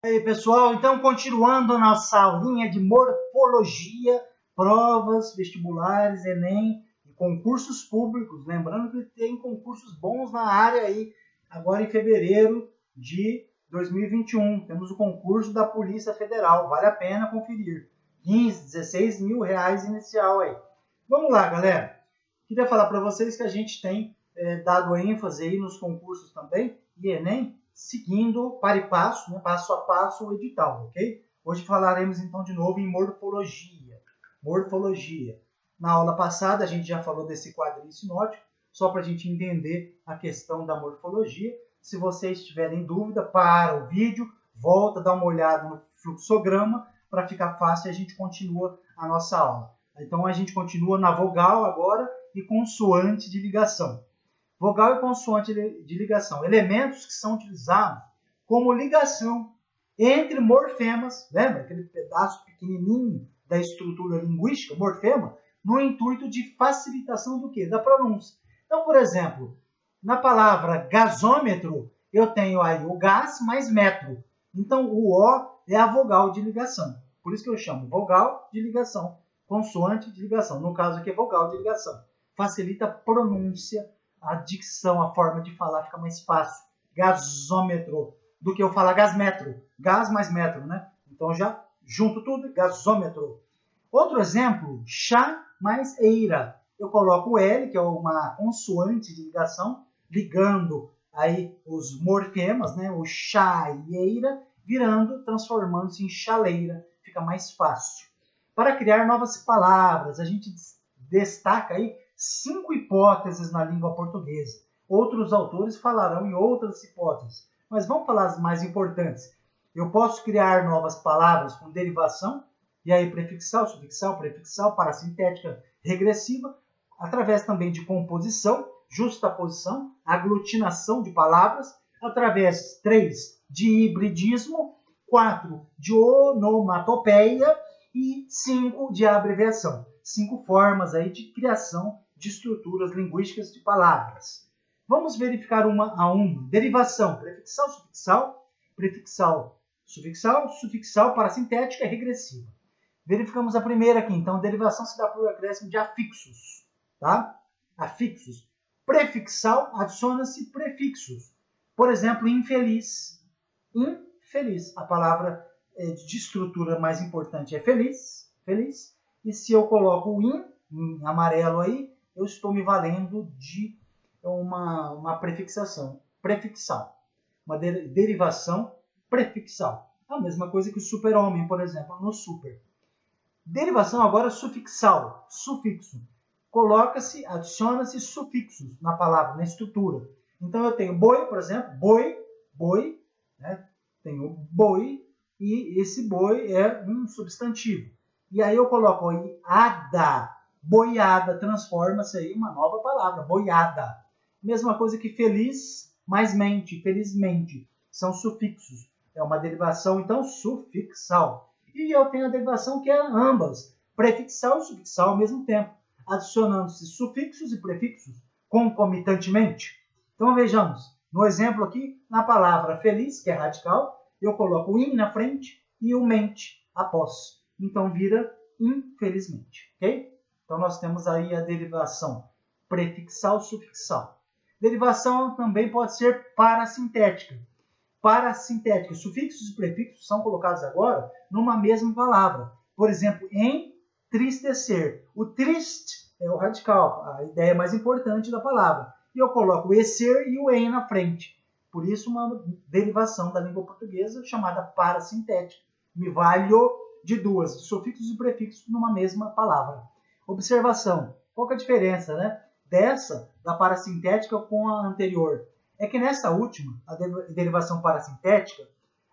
E aí, pessoal, então continuando nossa aulinha de morfologia, provas, vestibulares, Enem e concursos públicos. Lembrando que tem concursos bons na área aí, agora em fevereiro de 2021. Temos o concurso da Polícia Federal, vale a pena conferir. 15, 16 mil reais inicial aí. Vamos lá, galera. Queria falar para vocês que a gente tem dado ênfase aí nos concursos também, e Enem, seguindo para e passo, né, passo a passo o edital, ok? Hoje falaremos então de novo em morfologia. Morfologia. Na aula passada a gente já falou desse quadrinho sinótico, só para a gente entender a questão da morfologia. Se vocês tiverem dúvida, para o vídeo, volta, dá uma olhada no fluxograma, para ficar fácil a gente continua a nossa aula. Então a gente continua na vogal agora e consoante de ligação. Vogal e consoante de ligação, elementos que são utilizados como ligação entre morfemas, lembra aquele pedaço pequenininho da estrutura linguística, morfema, no intuito de facilitação do quê? Da pronúncia. Então, por exemplo, na palavra gasômetro, eu tenho aí o gás mais metro. Então, o O é a vogal de ligação. Por isso que eu chamo vogal de ligação, consoante de ligação. No caso aqui é vogal de ligação. Facilita a pronúncia, a dicção, a forma de falar fica mais fácil. Gasômetro, do que eu falar gasmetro. Gás mais metro, né? Então já junto tudo, gasômetro. Outro exemplo, chá mais eira. Eu coloco o L, que é uma consoante de ligação, ligando aí os morfemas, né? O chá e eira, transformando-se em chaleira. Fica mais fácil. Para criar novas palavras, a gente destaca aí 5 hipóteses na língua portuguesa. Outros autores falarão em outras hipóteses, mas vamos falar as mais importantes. Eu posso criar novas palavras com derivação, e aí prefixal, sufixal, prefixal, parasintética, regressiva, através também de composição, justaposição, aglutinação de palavras, através 3 de hibridismo, 4 de onomatopeia e 5 de abreviação. 5 formas aí de criação de estruturas linguísticas de palavras. Vamos verificar uma a uma. Derivação, prefixal, sufixal, prefixal, sufixal, sufixal, parasintética e regressiva. Verificamos a primeira aqui. Então, derivação se dá por acréscimo de afixos. Tá? Afixos. Prefixal, adiciona-se prefixos. Por exemplo, infeliz. Infeliz. A palavra de estrutura mais importante é feliz. Feliz. E se eu coloco o em amarelo aí, eu estou me valendo de uma prefixação, prefixal, uma derivação prefixal. A mesma coisa que o super-homem, por exemplo, no super. Derivação agora sufixal, sufixo. Coloca-se, adiciona-se sufixos na palavra, na estrutura. Então eu tenho boi, por exemplo, boi, né? Tenho boi e esse boi é um substantivo. E aí eu coloco aí ada, boiada, transforma-se aí uma nova palavra, boiada. Mesma coisa que feliz mais mente, felizmente. São sufixos. É uma derivação, então, sufixal. E eu tenho a derivação que é ambas, prefixal e sufixal ao mesmo tempo, adicionando-se sufixos e prefixos concomitantemente. Então vejamos, no exemplo aqui, na palavra feliz, que é radical, eu coloco o in na frente e o mente após. Então vira infelizmente, ok? Então nós temos aí a derivação prefixal, sufixal. Derivação também pode ser parasintética. Parasintética, sufixos e prefixos são colocados agora numa mesma palavra. Por exemplo, entristecer. O triste é o radical, a ideia mais importante da palavra. E eu coloco o ser e o em na frente. Por isso, uma derivação da língua portuguesa chamada parasintética. Me valho de duas, de sufixos e prefixos numa mesma palavra. Observação. Qual que é a diferença, né? Da parasintética com a anterior? É que nessa última, a derivação parasintética,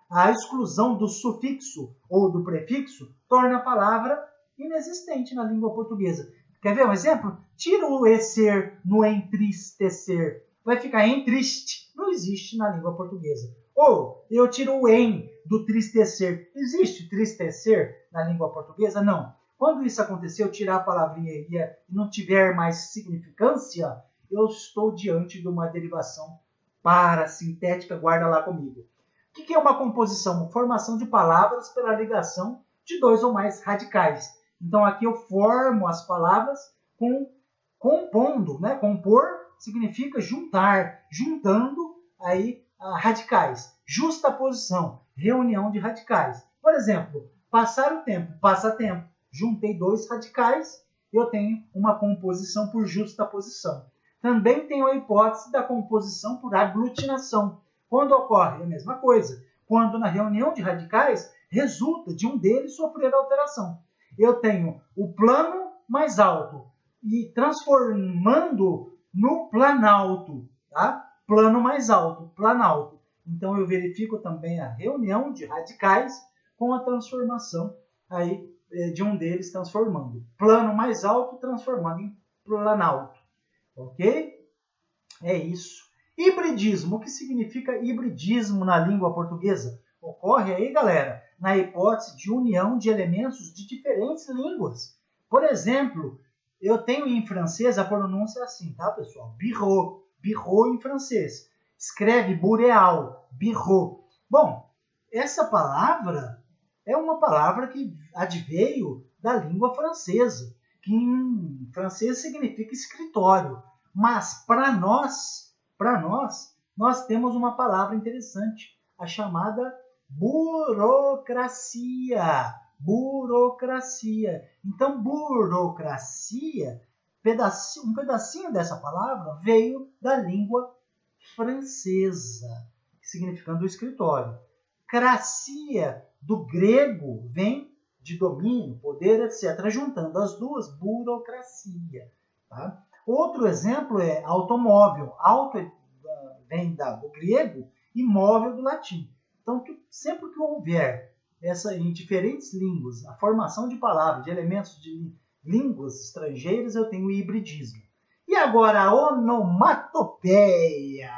a exclusão do sufixo ou do prefixo torna a palavra inexistente na língua portuguesa. Quer ver um exemplo? Tira o ser no entristecer. Vai ficar entriste. Não existe na língua portuguesa. Ou eu tiro o em do tristecer. Existe tristecer na língua portuguesa? Não. Quando isso acontecer, eu tirar a palavrinha e não tiver mais significância, eu estou diante de uma derivação parasintética, guarda lá comigo. O que é uma composição? Formação de palavras pela ligação de dois ou mais radicais. Então aqui eu formo as palavras compondo, né? Compor significa juntar, juntando aí radicais. Justaposição, reunião de radicais. Por exemplo, passar o tempo, passatempo. Juntei dois radicais, eu tenho uma composição por justaposição. Também tenho a hipótese da composição por aglutinação. Quando ocorre a mesma coisa, quando na reunião de radicais resulta de um deles sofrer alteração. Eu tenho o plano mais alto e transformando no planalto, tá? Plano mais alto, planalto. Então eu verifico também a reunião de radicais com a transformação aí de um deles transformando. Plano mais alto transformando em planalto. Ok? É isso. Hibridismo. O que significa hibridismo na língua portuguesa? Ocorre aí, galera, na hipótese de união de elementos de diferentes línguas. Por exemplo, eu tenho em francês a pronúncia assim, tá, pessoal? Bureau. Bureau em francês. Escreve bureau. Bureau. Bom, essa palavra é uma palavra que adveio da língua francesa, que em francês significa escritório. Mas para nós temos uma palavra interessante, a chamada burocracia. Burocracia. Então, burocracia, um pedacinho dessa palavra veio da língua francesa, significando escritório. Cracia, do grego, vem de domínio, poder, etc. Juntando as duas, burocracia. Tá? Outro exemplo é automóvel. Auto vem do grego e móvel do latim. Então, sempre que houver em diferentes línguas, a formação de palavras, de elementos de línguas estrangeiras, eu tenho hibridismo. E agora, a onomatopeia.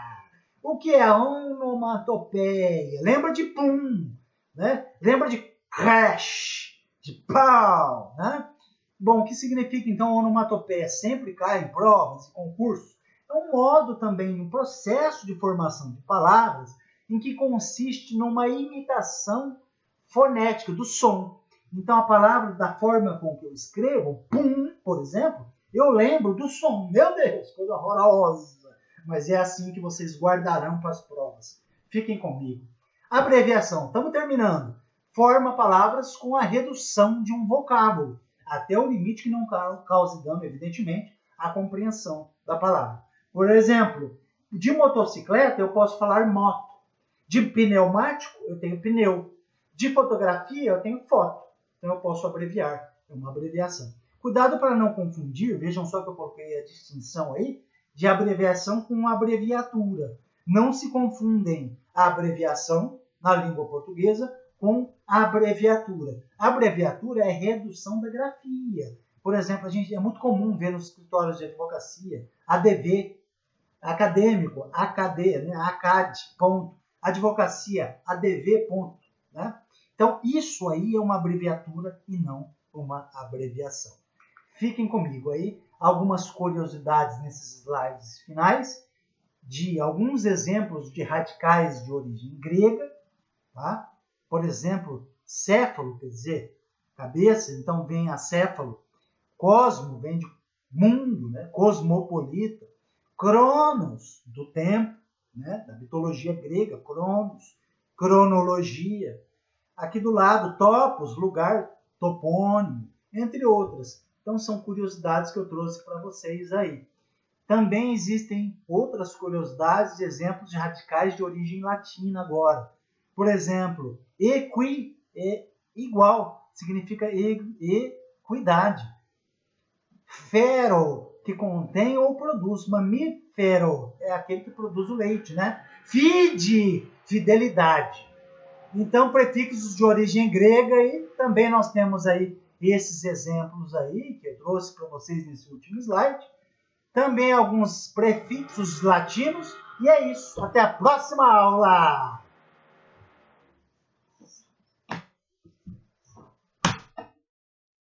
O que é a onomatopeia? Lembra de pum, né? Lembra de crash, de pau, né? Bom, o que significa, então, onomatopeia? Sempre cai em provas e concursos. É um modo também, um processo de formação de palavras em que consiste numa imitação fonética do som. Então, a palavra, da forma com que eu escrevo, pum, por exemplo, eu lembro do som. Meu Deus, coisa horrorosa. Mas é assim que vocês guardarão para as provas. Fiquem comigo. Abreviação. Estamos terminando. Forma palavras com a redução de um vocábulo, até o limite que não cause dano, evidentemente, à compreensão da palavra. Por exemplo, de motocicleta eu posso falar moto. De pneumático eu tenho pneu. De fotografia eu tenho foto. Então eu posso abreviar. É uma abreviação. Cuidado para não confundir. Vejam só que eu coloquei a distinção aí de abreviação com abreviatura. Não se confundem a abreviação na língua portuguesa com abreviatura. Abreviatura é redução da grafia. Por exemplo, é muito comum ver nos escritórios de advocacia ADV, acadêmico, ACAD, né? ACAD, ponto. Advocacia, ADV, ponto. Né? Então, isso aí é uma abreviatura e não uma abreviação. Fiquem comigo aí. Algumas curiosidades nesses slides finais de alguns exemplos de radicais de origem grega. Tá? Por exemplo, céfalo, quer dizer, cabeça, então vem acéfalo. Cosmo vem de mundo, né? Cosmopolita. Cronos, do tempo, né? Da mitologia grega, Cronos. Cronologia. Aqui do lado, topos, lugar, topônimo, entre outras. Então, são curiosidades que eu trouxe para vocês aí. Também existem outras curiosidades e exemplos de radicais de origem latina agora. Por exemplo, equi é igual, significa equidade. Fero, que contém ou produz. Mamífero é aquele que produz o leite, né? Fide, fidelidade. Então, prefixos de origem grega e também nós temos aí esses exemplos aí que eu trouxe para vocês nesse último slide. Também alguns prefixos latinos. E é isso. Até a próxima aula!